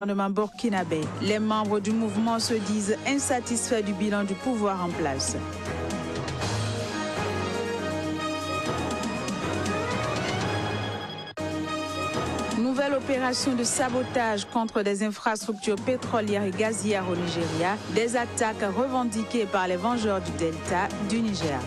Gouvernement burkinabé. Les membres du mouvement se disent insatisfaits du bilan du pouvoir en place. Nouvelle opération de sabotage contre des infrastructures pétrolières et gazières au Nigeria, des attaques revendiquées par les vengeurs du Delta du Niger.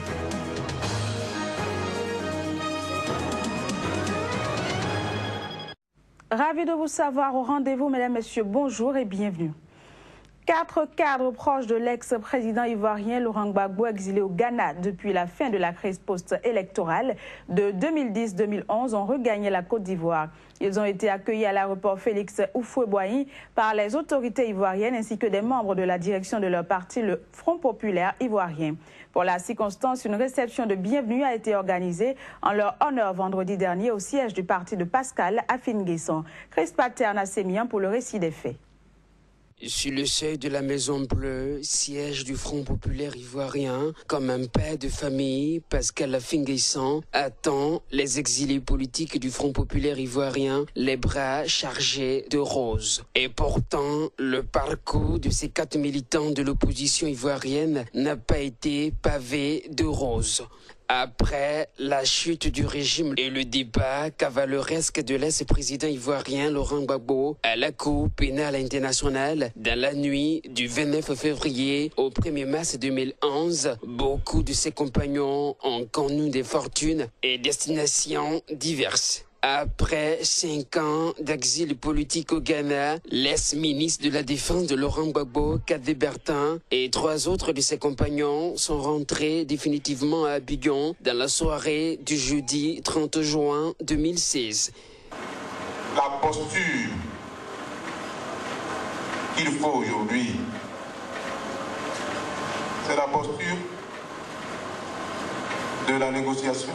Ravi de vous savoir au rendez-vous, mesdames, messieurs, bonjour et bienvenue. 4 cadres proches de l'ex-président ivoirien Laurent Gbagbo, exilé au Ghana depuis la fin de la crise post-électorale de 2010-2011, ont regagné la Côte d'Ivoire. Ils ont été accueillis à l'aéroport Félix Houphouët-Boigny par les autorités ivoiriennes ainsi que des membres de la direction de leur parti, le Front populaire ivoirien. Pour la circonstance, une réception de bienvenue a été organisée en leur honneur vendredi dernier au siège du parti de Pascal Affi-N'Guessan. Chris Paterne a sémillant pour le récit des faits. Sur le seuil de la Maison Bleue, siège du Front populaire ivoirien, comme un père de famille, Pascal Affi-N'Guessan attend les exilés politiques du Front populaire ivoirien, les bras chargés de roses. Et pourtant, le parcours de ces 4 militants de l'opposition ivoirienne n'a pas été pavé de roses. Après la chute du régime et le débat cavaleresque de l'ex-président ivoirien Laurent Gbagbo à la Cour pénale internationale dans la nuit du 29 février au 1er mars 2011, beaucoup de ses compagnons ont connu des fortunes et destinations diverses. Après 5 ans d'exil politique au Ghana, l'ex-ministre de la Défense de Laurent Gbagbo, Kadé Bertin, et 3 autres de ses compagnons sont rentrés définitivement à Abidjan dans la soirée du jeudi 30 juin 2016. La posture qu'il faut aujourd'hui, c'est la posture de la négociation,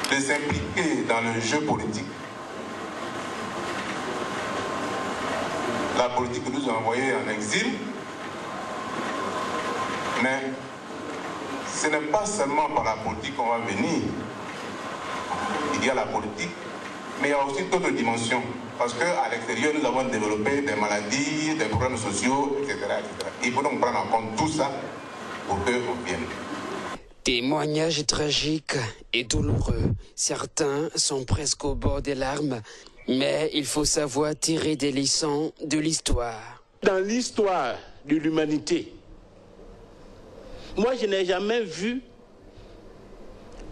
de s'impliquer dans le jeu politique. La politique nous a envoyés en exil, mais ce n'est pas seulement par la politique qu'on va venir. Il y a la politique, mais il y a aussi d'autres dimensions. Parce qu'à l'extérieur, nous avons développé des maladies, des problèmes sociaux, etc., etc. Il faut donc prendre en compte tout ça pour qu'on vienne. Témoignages tragiques et douloureux. Certains sont presque au bord des larmes, mais il faut savoir tirer des leçons de l'histoire. Dans l'histoire de l'humanité, moi je n'ai jamais vu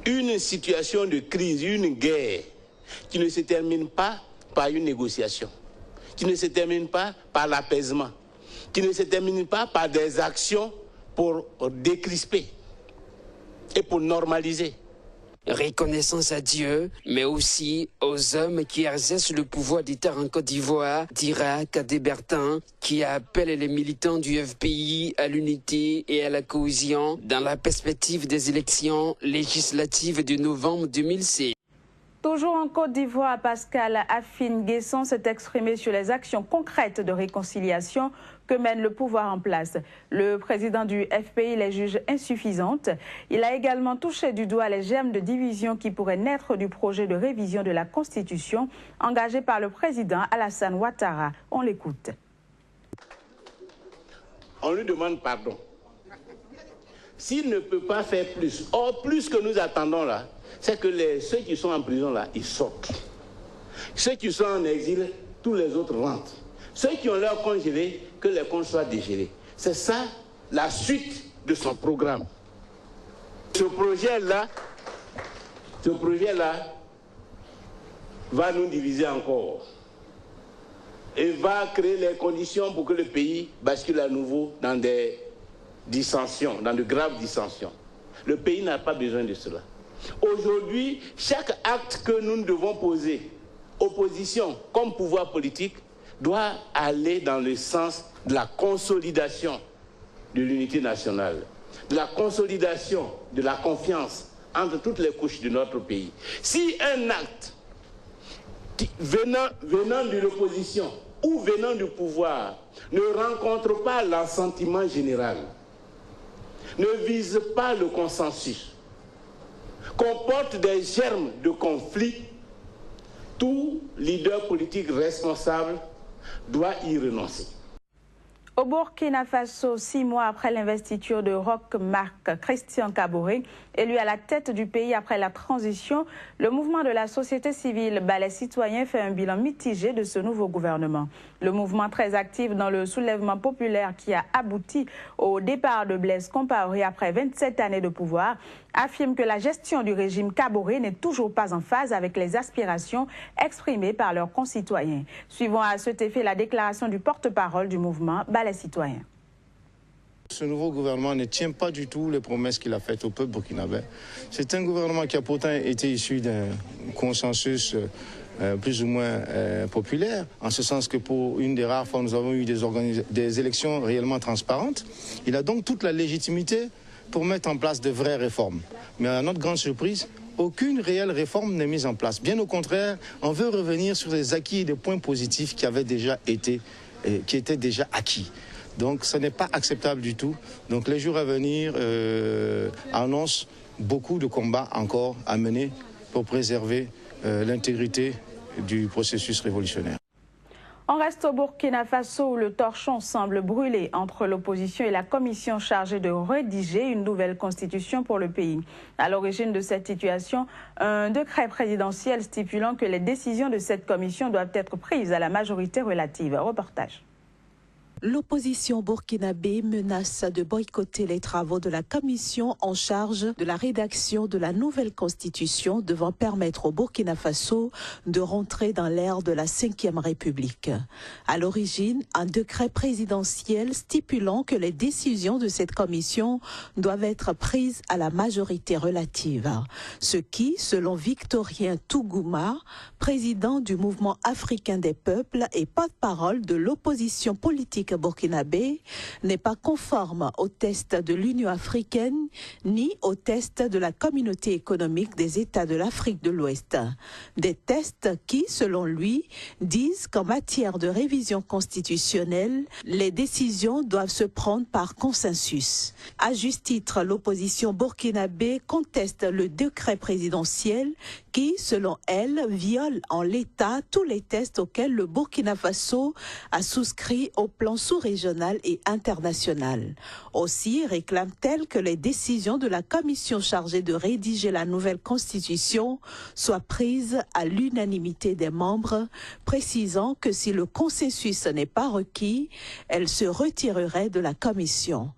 une situation de crise, une guerre qui ne se termine pas par une négociation, qui ne se termine pas par l'apaisement, qui ne se termine pas par des actions pour décrisper et pour normaliser. Reconnaissance à Dieu, mais aussi aux hommes qui exercent le pouvoir d'État en Côte d'Ivoire, dira Kadé Bertin, qui appelle les militants du FPI à l'unité et à la cohésion dans la perspective des élections législatives de novembre 2016. Toujours en Côte d'Ivoire, Pascal Affi-N'Guessan s'est exprimé sur les actions concrètes de réconciliation que mène le pouvoir en place. Le président du FPI les juge insuffisantes. Il a également touché du doigt les germes de division qui pourraient naître du projet de révision de la Constitution engagé par le président Alassane Ouattara. On l'écoute. On lui demande pardon. S'il ne peut pas faire plus, or plus que nous attendons là, c'est que ceux qui sont en prison là, ils sortent. Ceux qui sont en exil, tous les autres rentrent. Ceux qui ont leur congelé, que les comptes soient dégelés. C'est ça la suite de son programme. Ce projet-là va nous diviser encore et va créer les conditions pour que le pays bascule à nouveau dans des dissensions, dans de graves dissensions. Le pays n'a pas besoin de cela. Aujourd'hui, chaque acte que nous devons poser, opposition comme pouvoir politique, doit aller dans le sens de la consolidation de l'unité nationale, de la consolidation de la confiance entre toutes les couches de notre pays. Si un acte venant de l'opposition ou venant du pouvoir ne rencontre pas l'assentiment général, ne vise pas le consensus, comporte des germes de conflit, tout leader politique responsable doit y renoncer. Au Burkina Faso, 6 mois après l'investiture de Roch Marc Christian Kaboré, élu à la tête du pays après la transition, le mouvement de la société civile Balai Citoyen fait un bilan mitigé de ce nouveau gouvernement. Le mouvement très actif dans le soulèvement populaire qui a abouti au départ de Blaise Compaoré après 27 années de pouvoir affirme que la gestion du régime Kaboré n'est toujours pas en phase avec les aspirations exprimées par leurs concitoyens. Suivons à cet effet la déclaration du porte-parole du mouvement Balai Citoyen. Ce nouveau gouvernement ne tient pas du tout les promesses qu'il a faites au peuple burkinabé. C'est un gouvernement qui a pourtant été issu d'un consensus plus ou moins populaire, en ce sens que pour une des rares fois nous avons eu des élections réellement transparentes. Il a donc toute la légitimité pour mettre en place de vraies réformes. Mais à notre grande surprise, aucune réelle réforme n'est mise en place. Bien au contraire, on veut revenir sur des acquis et des points positifs qui avaient déjà été, qui étaient déjà acquis. Donc ce n'est pas acceptable du tout. Donc les jours à venir annoncent beaucoup de combats encore à mener pour préserver l'intégrité du processus révolutionnaire. On reste au Burkina Faso où le torchon semble brûler entre l'opposition et la commission chargée de rédiger une nouvelle constitution pour le pays. À l'origine de cette situation, un décret présidentiel stipulant que les décisions de cette commission doivent être prises à la majorité relative. Reportage. L'opposition burkinabé menace de boycotter les travaux de la commission en charge de la rédaction de la nouvelle constitution devant permettre au Burkina Faso de rentrer dans l'ère de la 5e République. À l'origine, un décret présidentiel stipulant que les décisions de cette commission doivent être prises à la majorité relative. Ce qui, selon Victorien Tougouma, président du mouvement africain des peuples et porte-parole de l'opposition politique burkinabé, n'est pas conforme aux tests de l'Union africaine ni aux tests de la communauté économique des États de l'Afrique de l'Ouest. Des tests qui, selon lui, disent qu'en matière de révision constitutionnelle, les décisions doivent se prendre par consensus. À juste titre, l'opposition burkinabé conteste le décret présidentiel qui, selon elle, viole en l'état tous les tests auxquels le Burkina Faso a souscrit au plan sous-régional et international. Aussi réclame-t-elle que les décisions de la commission chargée de rédiger la nouvelle constitution soient prises à l'unanimité des membres, précisant que si le consensus n'est pas requis, elle se retirerait de la commission.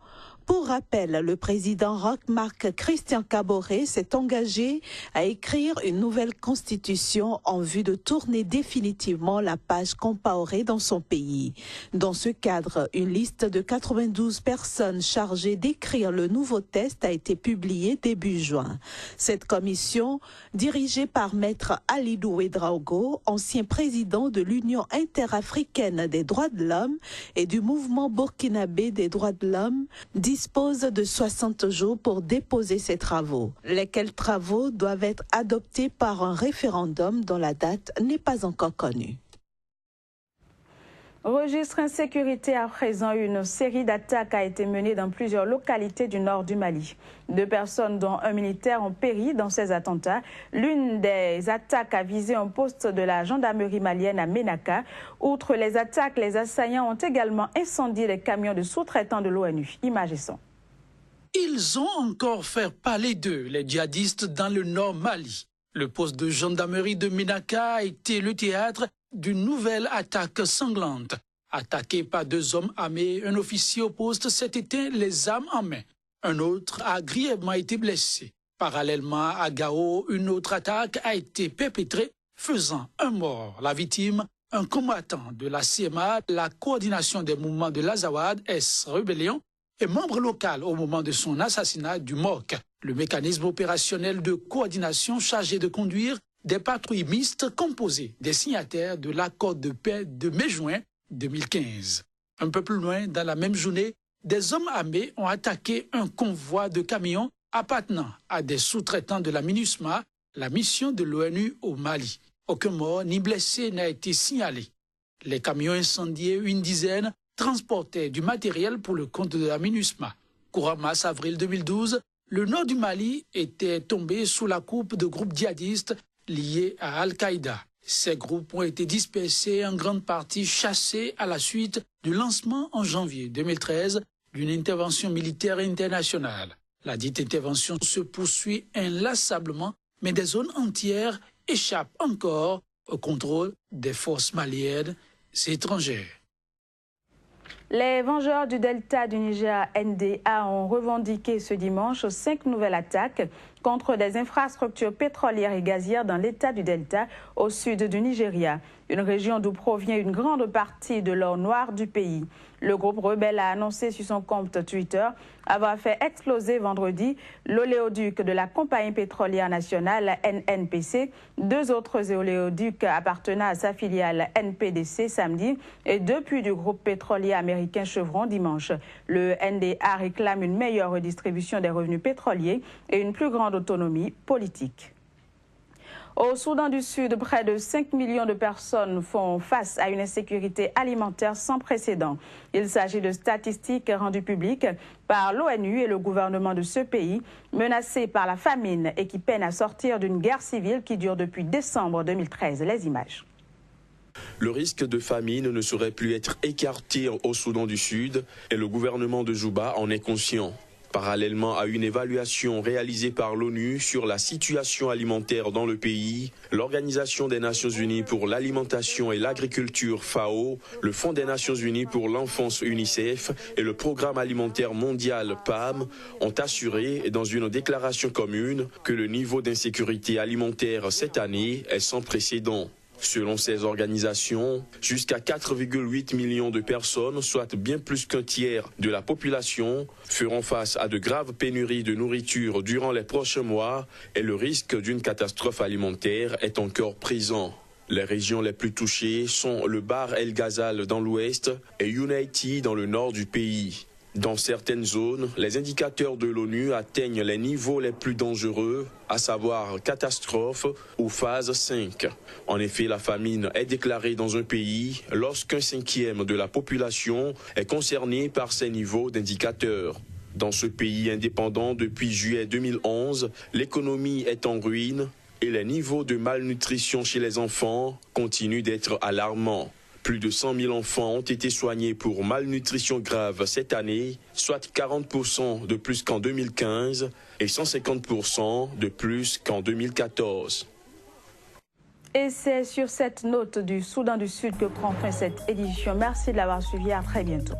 Pour rappel, le président Roch Marc Christian Kaboré s'est engagé à écrire une nouvelle constitution en vue de tourner définitivement la page Compaoré dans son pays. Dans ce cadre, une liste de 92 personnes chargées d'écrire le nouveau texte a été publiée début juin. Cette commission, dirigée par Maître Alidou Ouedraogo, ancien président de l'Union interafricaine des droits de l'homme et du mouvement burkinabé des droits de l'homme, dispose de 60 jours pour déposer ses travaux, lesquels travaux doivent être adoptés par un référendum dont la date n'est pas encore connue. Registre insécurité à présent, une série d'attaques a été menée dans plusieurs localités du nord du Mali. 2 personnes, dont un militaire, ont péri dans ces attentats. L'une des attaques a visé un poste de la gendarmerie malienne à Ménaka. Outre les attaques, les assaillants ont également incendié les camions de sous-traitants de l'ONU. Images et sons. Ils ont encore fait parler d'eux, les djihadistes, dans le nord Mali. Le poste de gendarmerie de Ménaka a été le théâtre d'une nouvelle attaque sanglante. Attaqué par 2 hommes armés, un officier au poste s'est éteint les armes en main. Un autre a grièvement été blessé. Parallèlement à Gao, une autre attaque a été perpétrée, faisant un mort. La victime, un combattant de la CMA, la coordination des mouvements de l'Azawad, S-Rébellion, et membre local au moment de son assassinat du MOC, le mécanisme opérationnel de coordination chargé de conduire des patrouilles mixtes composées des signataires de l'accord de paix de mai-juin 2015. Un peu plus loin, dans la même journée, des hommes armés ont attaqué un convoi de camions appartenant à des sous-traitants de la MINUSMA, la mission de l'ONU au Mali. Aucun mort ni blessé n'a été signalé. Les camions incendiés, une dizaine, transportaient du matériel pour le compte de la MINUSMA. Courant mars-avril 2012, le nord du Mali était tombé sous la coupe de groupes djihadistes liés à Al-Qaïda. Ces groupes ont été dispersés, en grande partie chassés à la suite du lancement en janvier 2013 d'une intervention militaire internationale. La dite intervention se poursuit inlassablement, mais des zones entières échappent encore au contrôle des forces maliennes et étrangères. Les Vengeurs du Delta du Niger, NDA, ont revendiqué ce dimanche 5 nouvelles attaques contre des infrastructures pétrolières et gazières dans l'état du Delta, au sud du Nigeria, une région d'où provient une grande partie de l'or noir du pays. Le groupe rebelle a annoncé sur son compte Twitter avoir fait exploser vendredi l'oléoduc de la compagnie pétrolière nationale NNPC, 2 autres oléoducs appartenant à sa filiale NPDC samedi et 2 puits du groupe pétrolier américain Chevron dimanche. Le NDA réclame une meilleure redistribution des revenus pétroliers et une plus grande autonomie politique. Au Soudan du Sud, près de 5 millions de personnes font face à une insécurité alimentaire sans précédent. Il s'agit de statistiques rendues publiques par l'ONU et le gouvernement de ce pays, menacé par la famine et qui peine à sortir d'une guerre civile qui dure depuis décembre 2013. Les images. Le risque de famine ne saurait plus être écarté au Soudan du Sud et le gouvernement de Juba en est conscient. Parallèlement à une évaluation réalisée par l'ONU sur la situation alimentaire dans le pays, l'Organisation des Nations Unies pour l'alimentation et l'agriculture FAO, le Fonds des Nations Unies pour l'enfance UNICEF et le Programme alimentaire mondial PAM ont assuré dans une déclaration commune que le niveau d'insécurité alimentaire cette année est sans précédent. Selon ces organisations, jusqu'à 4,8 millions de personnes, soit bien plus qu'un tiers de la population, feront face à de graves pénuries de nourriture durant les prochains mois et le risque d'une catastrophe alimentaire est encore présent. Les régions les plus touchées sont le Bahr El Ghazal dans l'ouest et Unity dans le nord du pays. Dans certaines zones, les indicateurs de l'ONU atteignent les niveaux les plus dangereux, à savoir catastrophe ou phase 5. En effet, la famine est déclarée dans un pays lorsqu'un 1/5 de la population est concernée par ces niveaux d'indicateurs. Dans ce pays indépendant depuis juillet 2011, l'économie est en ruine et les niveaux de malnutrition chez les enfants continuent d'être alarmants. Plus de 100 000 enfants ont été soignés pour malnutrition grave cette année, soit 40% de plus qu'en 2015 et 150% de plus qu'en 2014. Et c'est sur cette note du Soudan du Sud que prend fin cette édition. Merci de l'avoir suivi. À très bientôt.